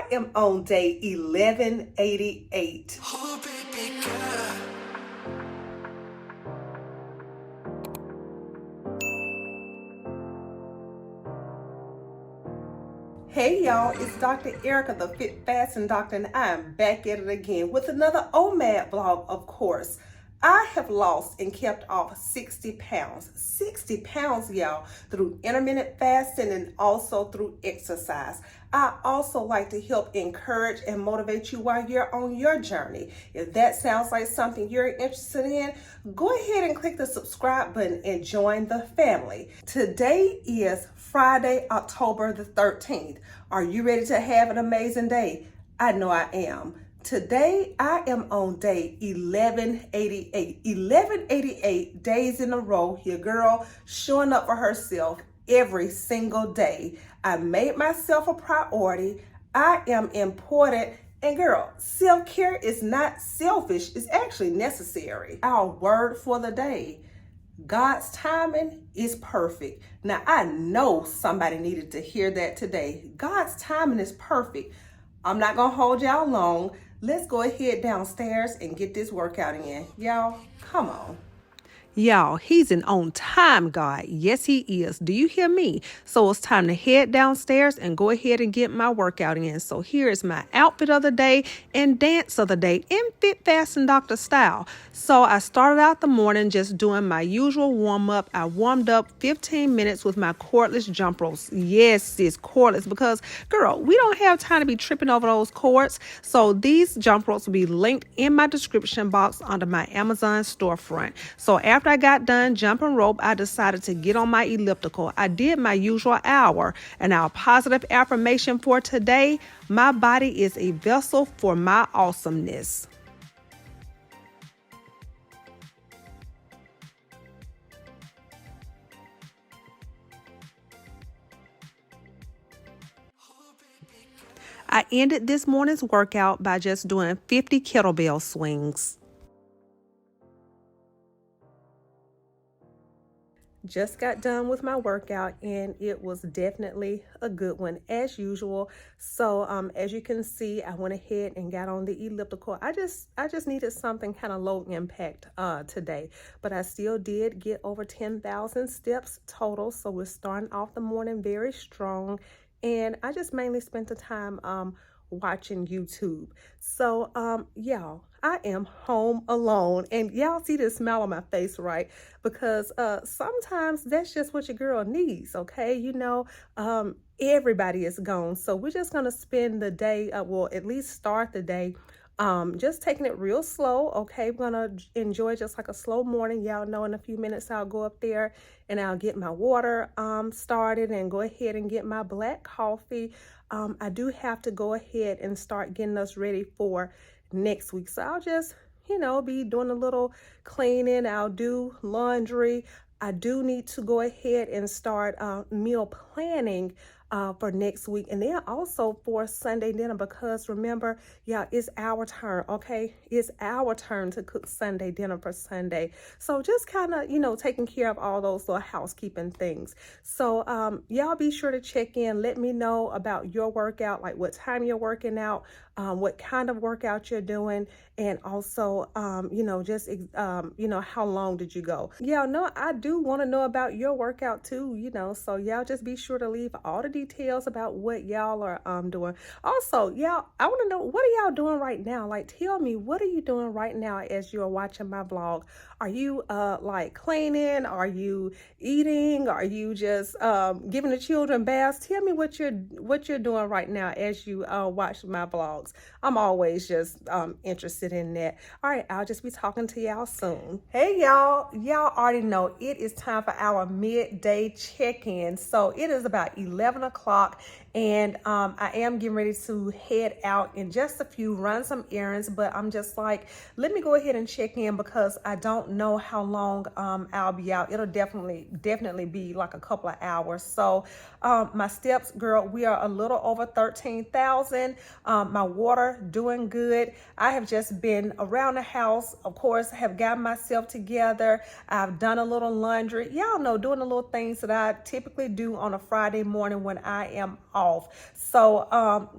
I am on day 1188. Oh, baby girl. Hey y'all, it's Dr. Erika, the Fit Fast and Doctor, and I am back at it again with another OMAD vlog, of course. I have lost and kept off 60 pounds. 60 pounds, y'all, through intermittent fasting and also through exercise. I also like to help encourage and motivate you while you're on your journey. If that sounds like something you're interested in, go ahead and click the subscribe button and join the family. Today is Friday, October the 13th. Are you ready to have an amazing day? I know I am. Today, I am on day 1188. 1188 days in a row, your girl showing up for herself every single day. I made myself a priority. I am important. And girl, self-care is not selfish. It's actually necessary. Our word for the day: God's timing is perfect. Now, I know somebody needed to hear that today. God's timing is perfect. I'm not going to hold y'all long. Let's go ahead downstairs and get this workout in. Y'all, come on. Y'all, he's an on-time God. Yes, he is. Do you hear me? So it's time to head downstairs and go ahead and get my workout in. So here is my outfit of the day and dance of the day in Fit Fast and Doctor style. So I started out the morning just doing my usual warm-up. I warmed up 15 minutes with my cordless jump ropes. Yes, it's cordless because, girl, we don't have time to be tripping over those cords. So these jump ropes will be linked in my description box under my Amazon storefront. So after I got done jumping rope, I decided to get on my elliptical. I did my usual hour, and our positive affirmation for today: my body is a vessel for my awesomeness. I ended this morning's workout by just doing 50 kettlebell swings. Just got done with my workout and it was definitely a good one as usual. So as you can see, I went ahead and got on the elliptical. I just needed something kind of low impact today, but I still did get over 10,000 steps total. So we're starting off the morning very strong, and I just mainly spent the time watching YouTube. So y'all, I am home alone, and y'all see this smile on my face, right? Because sometimes that's just what your girl needs. Okay, everybody is gone, so we're just gonna spend the day, well, at least start the day just taking it real slow. Okay, we're gonna enjoy just like a slow morning. Y'all know in a few minutes I'll go up there and I'll get my water started and go ahead and get my black coffee. I do have to go ahead and start getting us ready for next week, so I'll just be doing a little cleaning. I'll do laundry. I do need to go ahead and start meal planning for next week, and then also for Sunday dinner, because remember, yeah, it's our turn. Okay, it's our turn to cook Sunday dinner for Sunday. So just kind of taking care of all those little housekeeping things. So y'all be sure to check in. Let me know about your workout, like what time you're working out, what kind of workout you're doing, and also how long did you go. Y'all know I do want to know about your workout too, so y'all just be sure to leave all the details about what y'all are doing. Also, y'all, I want to know, what are y'all doing right now? Like, tell me, what are you doing right now as you're watching my vlog? Are you like cleaning? Are you eating? Are you just giving the children baths? Tell me what you're doing right now as you watch my vlogs. I'm always just interested in that. All right, I'll just be talking to y'all soon. Hey y'all already know it is time for our midday check-in. So it is about 11 o'clock, and I am getting ready to head out in just a few, run some errands, but I'm just like, let me go ahead and check in because I don't know how long I'll be out. It'll definitely be like a couple of hours. So my steps, girl, we are a little over 13,000. My water doing good. I have just been around the house, of course, have gotten myself together. I've done a little laundry. Y'all know, doing the little things that I typically do on a Friday morning when I am off. off. So,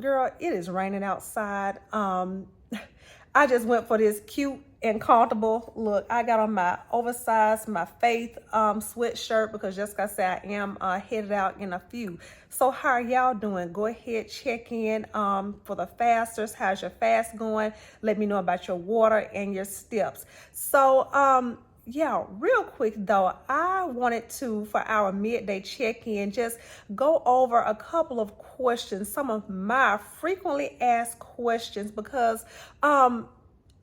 girl, it is raining outside. I just went for this cute and comfortable look. I got on my oversized, my Faith sweatshirt because just like I said, I am headed out in a few. So how are y'all doing? Go ahead, check in for the fasters. How's your fast going? Let me know about your water and your steps. So yeah, real quick though, I wanted to, for our midday check-in, just go over a couple of questions, some of my frequently asked questions, because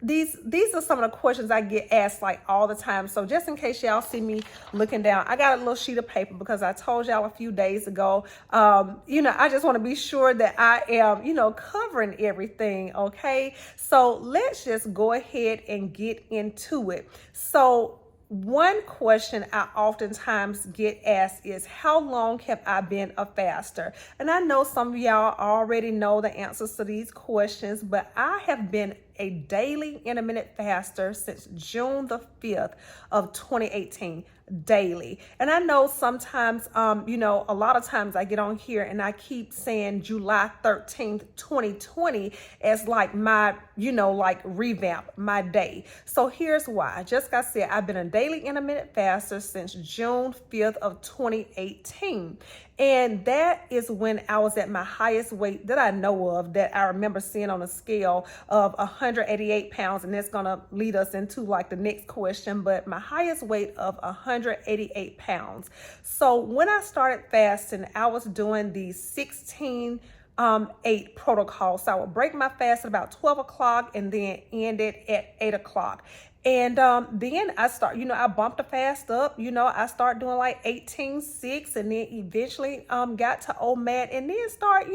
these are some of the questions I get asked like all the time. So just in case y'all see me looking down, I got a little sheet of paper because I told y'all a few days ago, I just want to be sure that I am, covering everything. Okay. So let's just go ahead and get into it. So one question I oftentimes get asked is, how long have I been a faster? And I know some of y'all already know the answers to these questions, but I have been a daily intermittent faster since June the 5th of 2018. Daily. And I know sometimes, a lot of times I get on here and I keep saying July 13th, 2020 as like my, revamp my day. So here's why. Just like I said, I've been a daily intermittent faster since June 5th of 2018. And that is when I was at my highest weight that I know of, that I remember seeing on a scale of 188 pounds. And that's going to lead us into like the next question. But my highest weight of 188 pounds. So when I started fasting, I was doing the 16-8 protocol. So I would break my fast at about 12 o'clock and then end it at 8 o'clock. And then I start, I bumped the fast up, I start doing like 18-6 and then eventually got to OMAD and then start,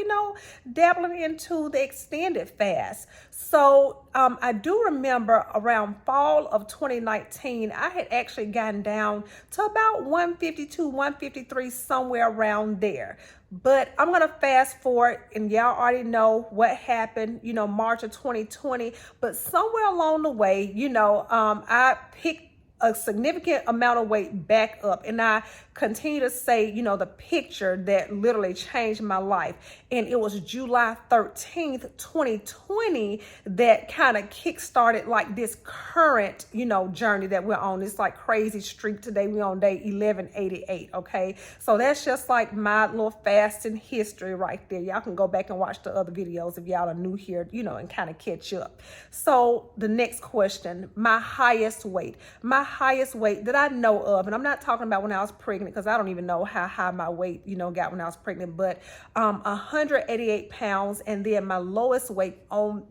dabbling into the extended fast. So I do remember around fall of 2019, I had actually gotten down to about 152, 153, somewhere around there. But I'm going to fast forward, and y'all already know what happened, March of 2020. But somewhere along the way, I picked a significant amount of weight back up. And I continue to say, the picture that literally changed my life. And it was July 13th, 2020 that kind of kickstarted like this current, journey that we're on. This like crazy streak. Today we're on day 1188. Okay. So that's just like my little fasting history right there. Y'all can go back and watch the other videos if y'all are new here, and kind of catch up. So the next question, my highest weight that I know of, and I'm not talking about when I was pregnant, because I don't even know how high my weight, got when I was pregnant, but 188 pounds. And then my lowest weight on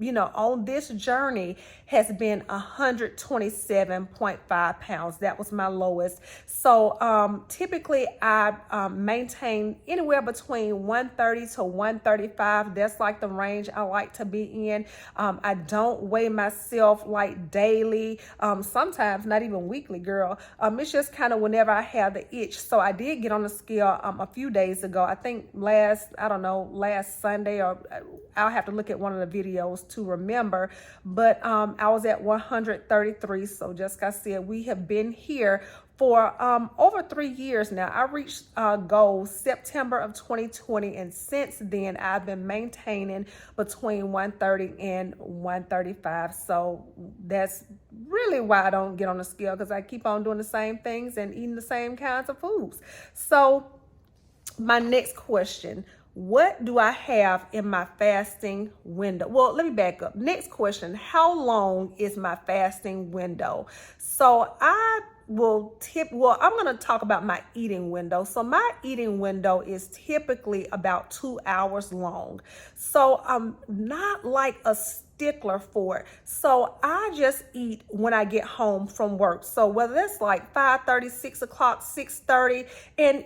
this journey has been 127.5 pounds. That was my lowest. So typically I maintain anywhere between 130 to 135. That's like the range I like to be in. I don't weigh myself like daily, sometimes not even weekly, girl. It's just kind of whenever I have the itch. So I did get on the scale a few days ago. I think last Sunday, or I'll have to look at one of the videos to remember. But I was at 133. So just like I said, we have been here for over 3 years now. I reached goals September of 2020, and since then I've been maintaining between 130 and 135. So that's really why I don't get on the scale, because I keep on doing the same things and eating the same kinds of foods. So my next question, what do I have in my fasting window? Well, let me back up. Next question, how long is my fasting window? So I'm going to talk about my eating window. So my eating window is typically about 2 hours long. So I'm not like a stickler for it. So I just eat when I get home from work. So whether that's like 5:30, 6 o'clock, 6:30, and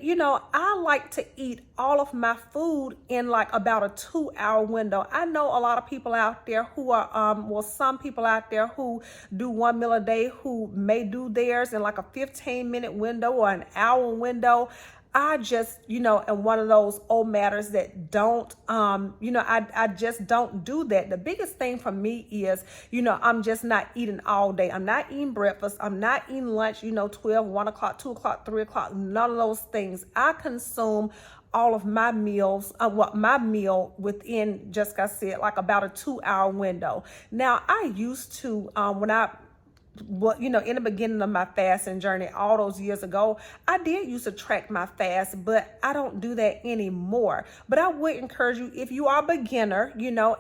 I like to eat all of my food in like about a 2 hour window. I know a lot of people out there who are, some people out there who do 1 meal a day who may do theirs in like a 15-minute window or an hour window. I just, am one of those OMADers that don't, I just don't do that. The biggest thing for me is, I'm just not eating all day. I'm not eating breakfast. I'm not eating lunch, 12, 1 o'clock, 2 o'clock, 3 o'clock, none of those things. I consume all of my meals, my meal within, just like I said, like about a 2-hour window. Now, I used to, in the beginning of my fasting journey, all those years ago, I did used to track my fast, but I don't do that anymore. But I would encourage you, if you are a beginner,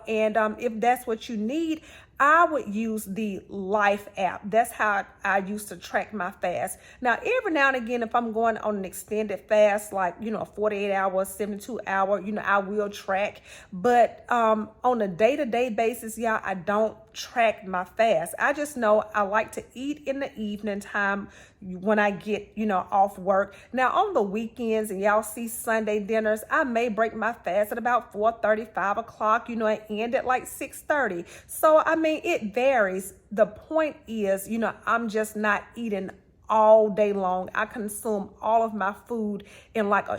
and if that's what you need, I would use the Life app. That's how I used to track my fast. Now, every now and again, if I'm going on an extended fast, like, 48 hours, 72 hour, I will track. But on a day-to-day basis, y'all, I don't track my fast. I just know I like to eat in the evening time when I get, off work. Now, on the weekends, and y'all see Sunday dinners, I may break my fast at about 4:30, 5 o'clock, and end at like 6:30. So, I mean, it varies. The point is, I'm just not eating all day long. I consume all of my food in like a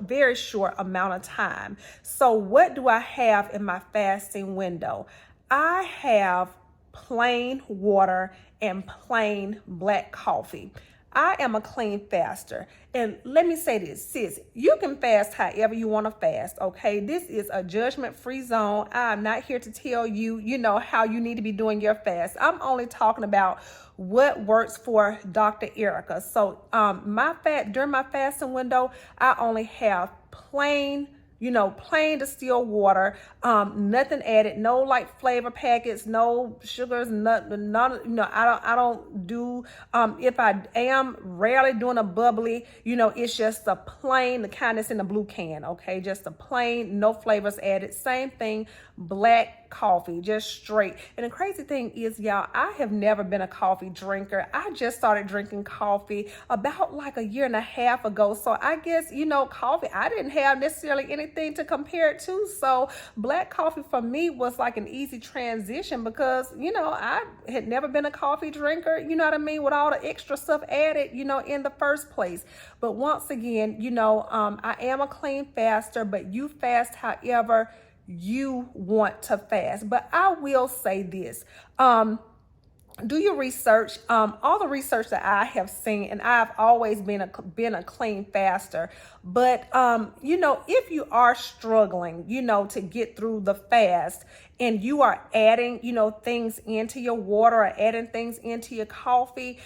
very short amount of time. So what do I have in my fasting window? I have plain water and plain black coffee. I am a clean faster. And let me say this, sis, you can fast however you want to fast, okay? This is a judgment-free zone. I'm not here to tell you, how you need to be doing your fast. I'm only talking about what works for Dr. Erika. So during my fasting window, I only have plain distilled water, nothing added, no like flavor packets, no sugars, none, I don't do, if I am rarely doing a bubbly, it's just a plain, the kind that's in the blue can, okay, just a plain, no flavors added. Same thing, black coffee, just straight. And the crazy thing is, y'all, I have never been a coffee drinker. I just started drinking coffee about like a year and a half ago. So I guess, coffee, I didn't have necessarily anything to compare it to. So black coffee for me was like an easy transition because, I had never been a coffee drinker, with all the extra stuff added, in the first place. But once again, I am a clean faster, but you fast however you want to fast. But I will say this, do your research. All the research that I have seen, and I've always been a clean faster, but if you are struggling, to get through the fast, and you are adding, things into your water or adding things into your coffee,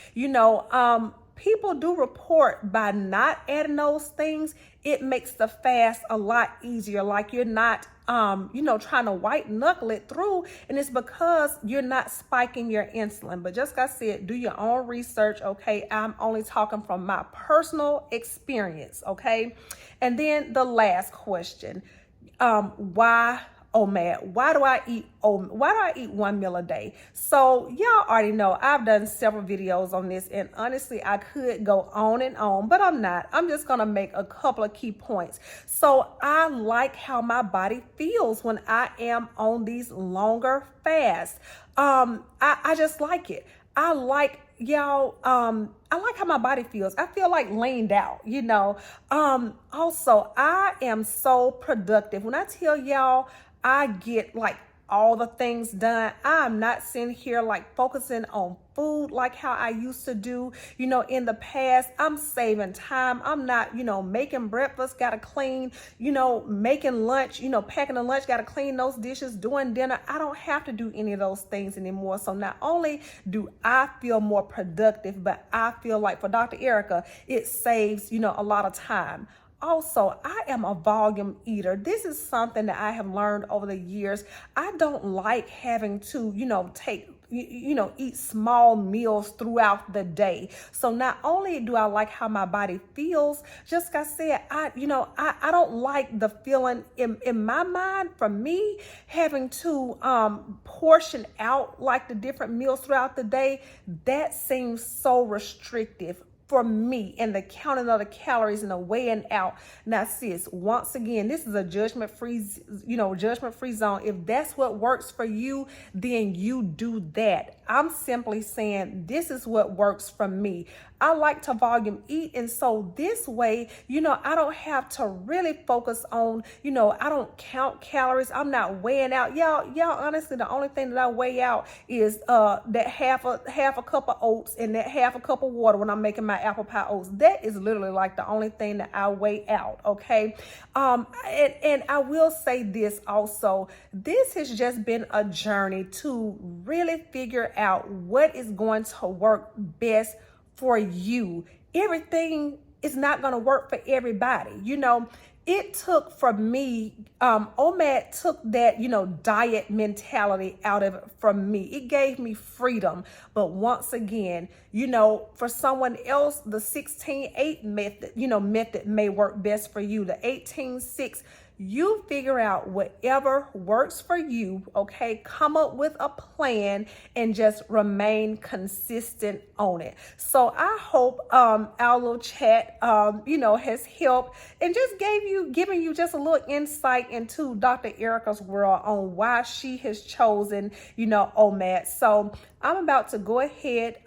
people do report by not adding those things, it makes the fast a lot easier. Like you're not, trying to white knuckle it through, and it's because you're not spiking your insulin. But just like I said, do your own research, okay? I'm only talking from my personal experience, okay? And then the last question, why OMAD? Why do I eat one meal a day? So y'all already know I've done several videos on this, and honestly, I could go on and on, but I'm not. I'm just gonna make a couple of key points. So I like how my body feels when I am on these longer fasts. I just like it. I like how my body feels. I feel like leaned out, Also, I am so productive. When I tell y'all, I get like all the things done. I'm not sitting here like focusing on food like how I used to do, in the past. I'm saving time. I'm not, making breakfast, gotta clean, making lunch, packing the lunch, gotta clean those dishes, doing dinner. I don't have to do any of those things anymore. So not only do I feel more productive, but I feel like for Dr. Erika, it saves, a lot of time. Also, I am a volume eater. This is something that I have learned over the years. I don't like having to, eat small meals throughout the day. So not only do I like how my body feels, just like I said, I don't like the feeling in my mind, for me, having to portion out like the different meals throughout the day. That seems so restrictive for me, and the counting of the calories and the weighing out. Now, sis, once again, this is a judgment-free zone. If that's what works for you, then you do that. I'm simply saying this is what works for me. I like to volume eat. And so this way, I don't have to really focus on, I don't count calories. I'm not weighing out. Y'all, honestly, the only thing that I weigh out is that half a cup of oats and that half a cup of water when I'm making my apple pie oats. That is literally like the only thing that I weigh out, okay? And I will say this also. This has just been a journey to really figure out what is going to work best for you. Everything is not going to work for everybody. It took for me, OMAD took that, diet mentality out of it from me. It gave me freedom. But once again, for someone else, the 16-8 method may work best for you. The 18-6, you figure out whatever works for you, okay? Come up with a plan and just remain consistent on it. So I hope our little chat, has helped and just giving you just a little insight into Dr. Erika's world on why she has chosen, OMAD. So I'm about to go ahead,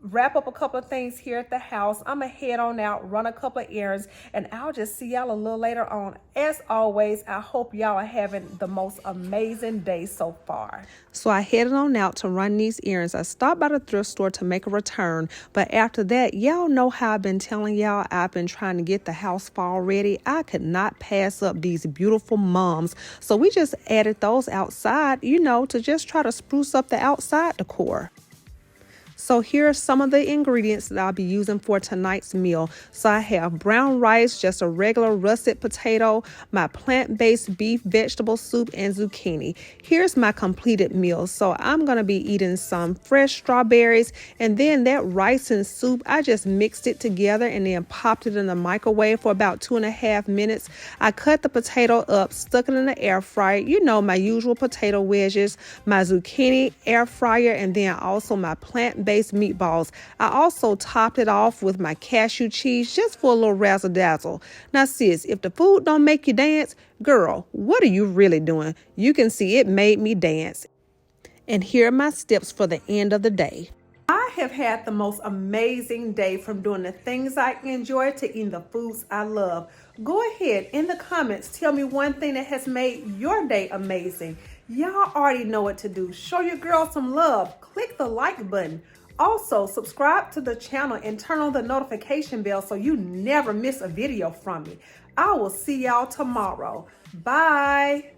wrap up a couple of things here at the house. I'm gonna head on out, run a couple of errands, and I'll just see y'all a little later on. As always, I hope y'all are having the most amazing day so far. So I headed on out to run these errands. I stopped by the thrift store to make a return, but after that, y'all know how I've been telling y'all I've been trying to get the house fall ready. I could not pass up these beautiful mums, so we just added those outside, to just try to spruce up the outside decor. So here are some of the ingredients that I'll be using for tonight's meal. So I have brown rice, just a regular russet potato, my plant-based beef vegetable soup, and zucchini. Here's my completed meal. So I'm going to be eating some fresh strawberries, and then that rice and soup, I just mixed it together and then popped it in the microwave for about 2.5 minutes. I cut the potato up, stuck it in the air fryer, my usual potato wedges, my zucchini air fryer, and then also my plant-based meatballs. I also topped it off with my cashew cheese just for a little razzle dazzle. Now sis, if the food don't make you dance, girl, what are you really doing? You can see it made me dance. And here are my steps for the end of the day. I have had the most amazing day from doing the things I enjoy to eating the foods I love. Go ahead in the comments, tell me one thing that has made your day amazing. Y'all already know what to do. Show your girl some love. Click the like button. Also, subscribe to the channel and turn on the notification bell so you never miss a video from me. I will see y'all tomorrow. Bye.